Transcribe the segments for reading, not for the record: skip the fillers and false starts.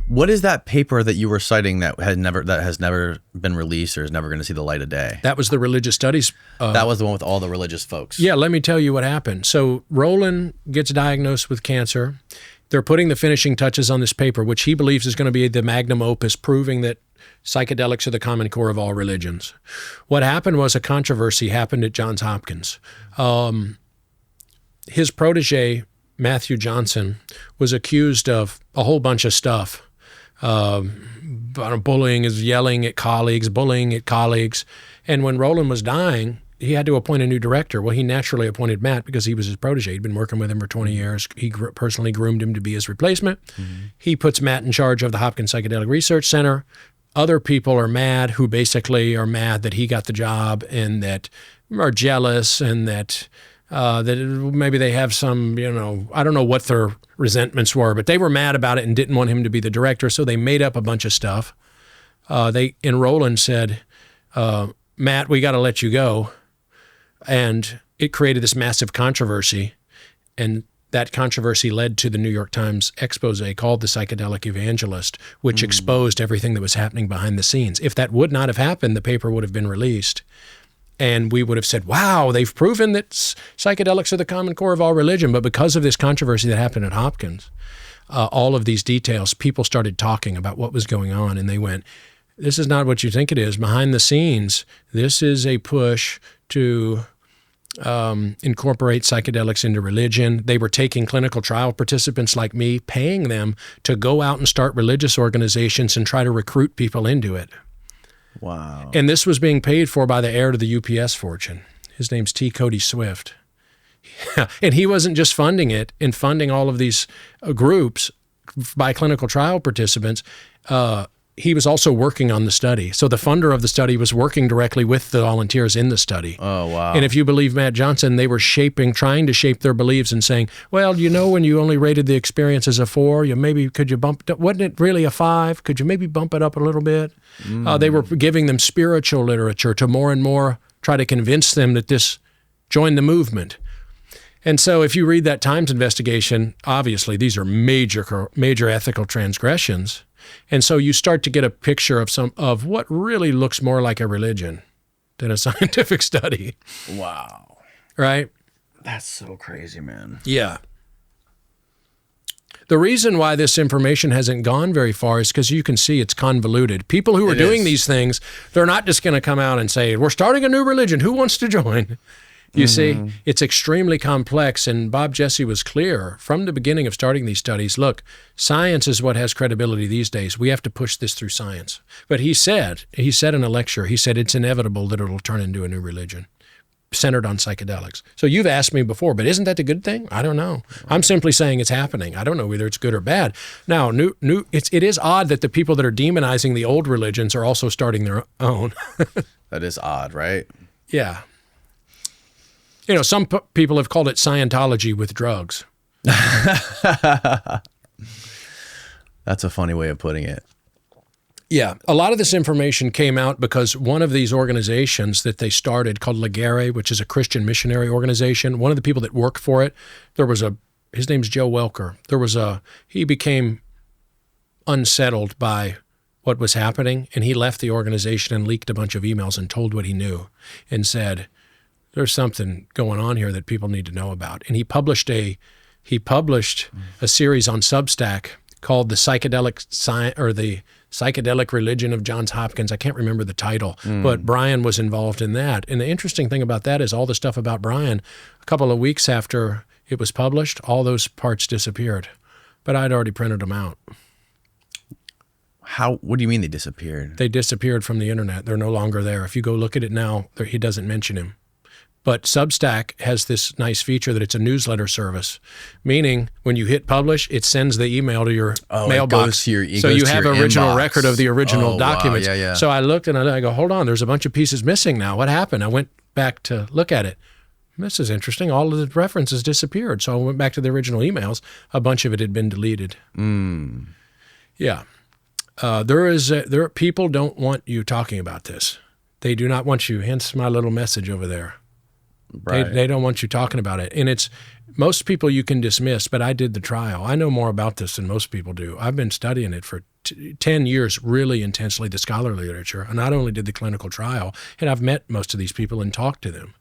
What is that paper that you were citing that has never been released or is never going to see the light of day? That was the religious studies. That was the one with all the religious folks. Yeah, let me tell you what happened. So Roland gets diagnosed with cancer. They're putting the finishing touches on this paper, which he believes is going to be the magnum opus, proving that psychedelics are the common core of all religions. What happened was a controversy happened at Johns Hopkins. His protege, Matthew Johnson, was accused of a whole bunch of stuff. Bullying, yelling at colleagues, bullying at colleagues. And when Roland was dying, he had to appoint a new director. Well, he naturally appointed Matt because he was his protege. He'd been working with him for 20 years. He personally groomed him to be his replacement. Mm-hmm. He puts Matt in charge of the Hopkins Psychedelic Research Center. Other people are mad who basically are mad that he got the job and that are jealous and that maybe they have some, I don't know what their resentments were, but they were mad about it and didn't want him to be the director, so they made up a bunch of stuff. Roland said, Matt, we got to let you go. And it created this massive controversy, and that controversy led to the New York Times expose called The Psychedelic Evangelist, which exposed everything that was happening behind the scenes. If that would not have happened, the paper would have been released. And we would have said, wow, they've proven that psychedelics are the common core of all religion. But because of this controversy that happened at Hopkins, all of these details, people started talking about what was going on. And they went, this is not what you think it is. Behind the scenes, this is a push to incorporate psychedelics into religion. They were taking clinical trial participants like me, paying them to go out and start religious organizations and try to recruit people into it. Wow. And this was being paid for by the heir to the UPS fortune. His name's T. Cody Swift. And he wasn't just funding it and funding all of these groups by clinical trial participants. He was also working on the study. So the funder of the study was working directly with the volunteers in the study. Oh, wow. And if you believe Matt Johnson, they were trying to shape their beliefs and saying, well, when you only rated the experience as a 4, could you bump it? Wasn't it really a 5? Could you maybe bump it up a little bit? They were giving them spiritual literature to more and more try to convince them that join the movement. And so if you read that Times investigation, obviously these are major ethical transgressions. And so you start to get a picture of what really looks more like a religion than a scientific study. Wow. Right? That's so crazy, man. Yeah. The reason why this information hasn't gone very far is because you can see it's convoluted. People who are doing these things, they're not just going to come out and say, we're starting a new religion. Who wants to join? You see, it's extremely complex, and Bob Jesse was clear from the beginning of starting these studies, look, science is what has credibility these days. We have to push this through science. But he said in a lecture, it's inevitable that it'll turn into a new religion centered on psychedelics. So you've asked me before, but isn't that the good thing? I don't know. I'm simply saying it's happening. I don't know whether it's good or bad. Now, it is odd that the people that are demonizing the old religions are also starting their own. That is odd, right? Yeah. Some people have called it Scientology with drugs. That's a funny way of putting it. Yeah. A lot of this information came out because one of these organizations that they started called Ligare, which is a Christian missionary organization, one of the people that worked for it, his name's Joe Welker. He became unsettled by what was happening, and he left the organization and leaked a bunch of emails and told what he knew and said, there's something going on here that people need to know about. And he published a series on Substack called the Psychedelic Religion of Johns Hopkins. I can't remember the title, but Brian was involved in that. And the interesting thing about that is all the stuff about Brian, a couple of weeks after it was published, all those parts disappeared. But I'd already printed them out. What do you mean they disappeared? They disappeared from the internet. They're no longer there. If you go look at it now, he doesn't mention him. But Substack has this nice feature that it's a newsletter service, meaning when you hit publish, it sends the email to your mailbox. So you have original record of the original documents. Wow. Yeah. So I looked and I go, hold on, there's a bunch of pieces missing now. What happened? I went back to look at it. This is interesting. All of the references disappeared. So I went back to the original emails. A bunch of it had been deleted. Yeah. People don't want you talking about this. They do not want you, hence my little message over there. Right. They don't want you talking about it. And most people you can dismiss, but I did the trial. I know more about this than most people do. I've been studying it for 10 years really intensely the scholarly literature. And not only did the clinical trial, and I've met most of these people and talked to them.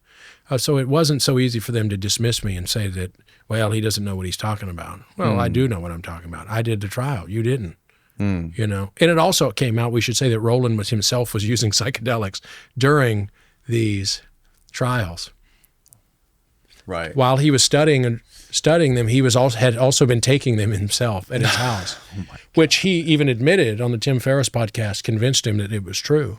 So it wasn't so easy for them to dismiss me and say that, well, he doesn't know what he's talking about. Well, I do know what I'm talking about. I did the trial. You didn't. You know, and it also came out, we should say that Roland himself was using psychedelics during these trials. Right. While he was studying them, he had also been taking them himself at his house, which he even admitted on the Tim Ferriss podcast, convinced him that it was true,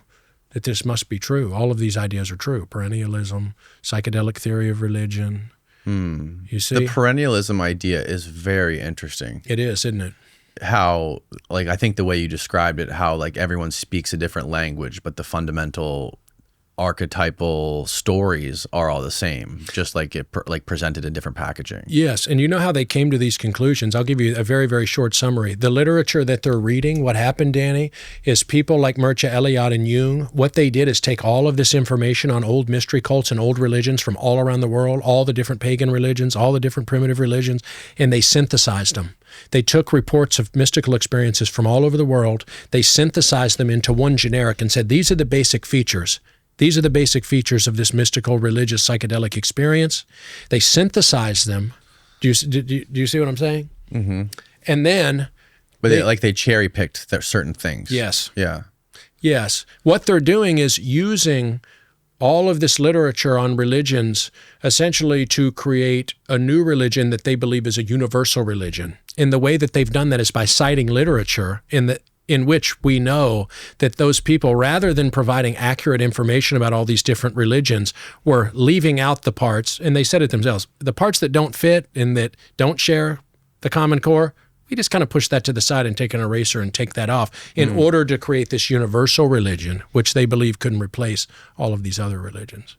that this must be true. All of these ideas are true. Perennialism, psychedelic theory of religion. You see? The perennialism idea is very interesting. It is, isn't it? How, like, I think the way you described it, how like everyone speaks a different language, but the fundamental archetypal stories are all the same, just like it presented in different packaging. Yes, and you know how they came to these conclusions. I'll give you a very, very short summary. The literature that they're reading, what happened, Danny, is people like Mircea Eliade and Jung, what they did is take all of this information on old mystery cults and old religions from all around the world, all the different pagan religions, all the different primitive religions, and they synthesized them. They took reports of mystical experiences from all over the world, they synthesized them into one generic and said, these are the basic features. These are the basic features of this mystical, religious, psychedelic experience. They synthesize them. Do you see what I'm saying? Mm-hmm. And then... But they cherry picked certain things. Yes. Yeah. Yes. What they're doing is using all of this literature on religions essentially to create a new religion that they believe is a universal religion. And the way that they've done that is by citing literature in which we know that those people, rather than providing accurate information about all these different religions, were leaving out the parts, and they said it themselves, the parts that don't fit and that don't share the common core, we just kind of push that to the side and take an eraser and take that off in order to create this universal religion, which they believe couldn't replace all of these other religions.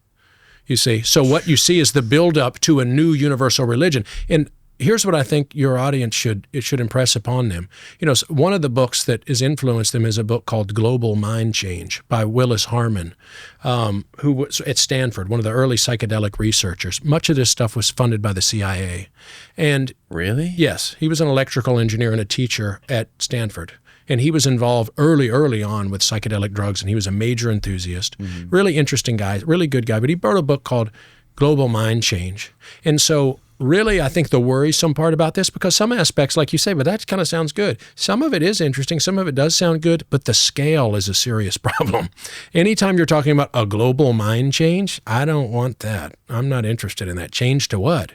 You see? So what you see is the buildup to a new universal religion. And here's what I think your audience should impress upon them. You know, one of the books that has influenced them is a book called Global Mind Change by Willis Harman, who was at Stanford, one of the early psychedelic researchers. Much of this stuff was funded by the CIA. And really? Yes, he was an electrical engineer and a teacher at Stanford. And he was involved early on with psychedelic drugs, and he was a major enthusiast. Really interesting guy, really good guy. But he wrote a book called Global Mind Change. And so really, I think the worrisome part about this, because some aspects, like you say, but that kind of sounds good. Some of it is interesting. Some of it does sound good, but the scale is a serious problem. Anytime you're talking about a global mind change, I don't want that. I'm not interested in that. Change to what?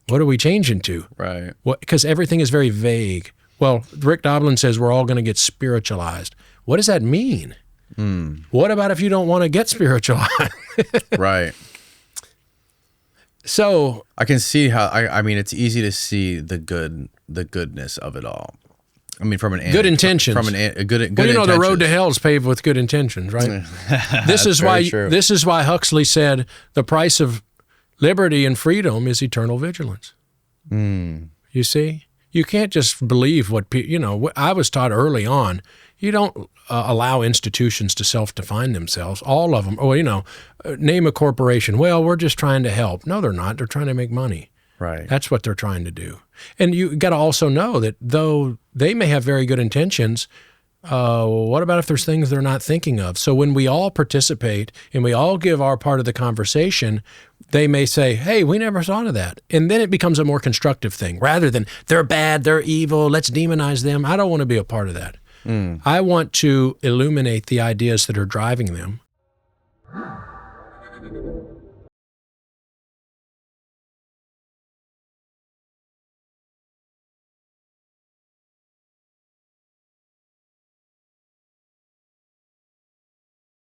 What are we changing to? Right. Because everything is very vague. Well, Rick Doblin says we're all going to get spiritualized. What does that mean? What about if you don't want to get spiritualized? Right. So I can see how I mean it's easy to see the goodness of it all. I mean, from an good intentions. From a good well, you know, intentions. the road to hell is paved with good intentions, right? This is why Huxley said the price of liberty and freedom is eternal vigilance. You see, you can't just believe what I was taught early on. You don't allow institutions to self-define themselves, all of them. Or, name a corporation. Well, we're just trying to help. No, they're not. They're trying to make money. Right. That's what they're trying to do. And you got to also know that though they may have very good intentions, what about if there's things they're not thinking of? So when we all participate and we all give our part of the conversation, they may say, hey, we never thought of that. And then it becomes a more constructive thing rather than they're bad, they're evil, let's demonize them. I don't want to be a part of that. I want to illuminate the ideas that are driving them.